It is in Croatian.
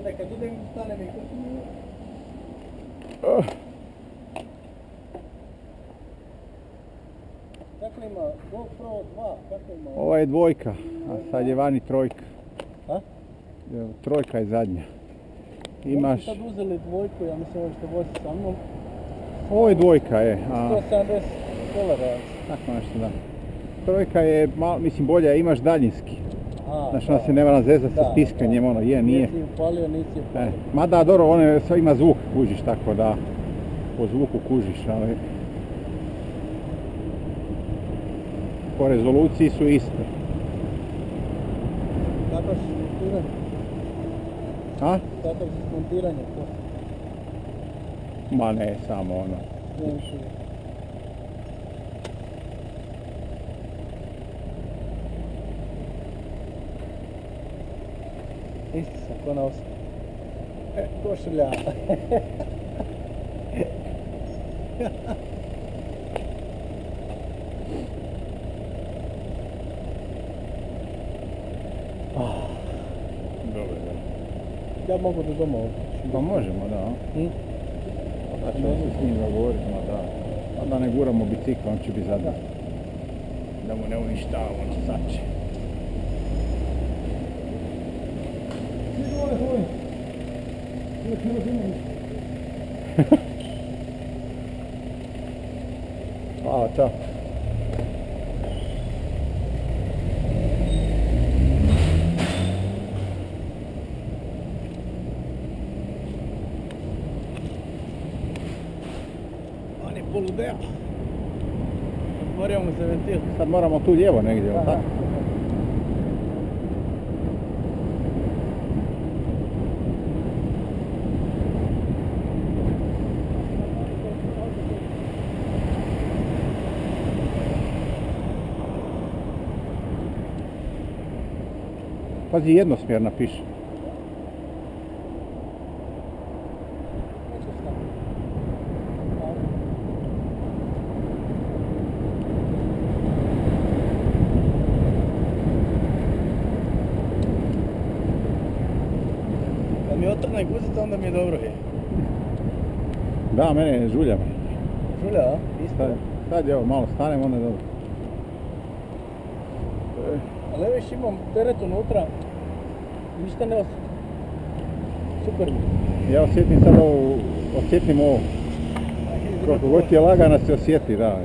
Onda kad budem stane mi Kako ima? GoPro 2, kako ima? Ova je dvojka, a sad je vani trojka. A? Trojka je zadnja. Imaš... Sad uzeli dvojku, ja mislim ovo što vozi sa mnom. Ovo je dvojka, je. $170. Tako nešto, da. Trojka je, mislim, bolja, imaš daljinski. Znači, ona se ne mora zezati sa stiskanjem, ono, je, nije. Nisi upalio, nisi upalio. Mada, dobro, ono ima zvuk, kužiš, tako da, po zvuku kužiš, ali... Po rezoluciji su iste. Kako si smontiranje? A? Kako si smontiranje to? Ma ne, samo ono. Isti sam, ko na osnovu. Košulja. Dobro, da. Ja mogu do doma ovdje. Pa možemo, da. Da ćemo se s njim dogovoriti, da. A da ne guramo bicikl, on će biti zadan. Da mu ne uništavamo nosače. Hvala, čao. On je poludeo. Otvorio mu se ventil. Sad moramo tu lijevo negdje, ali tako? Pazi, jednosmjerna piše. Kad mi otrne guzica, onda mi je dobro je. Da, mene je žulja. Žulja, a? Isto? Sad evo, malo stanem, onda je dobro. Ali evo još imam teret unutra, ništa ne osjetim. Super mi. Ja osjetim sad ovo, osjetim ovo. Koliko god je lagana se osjeti, da.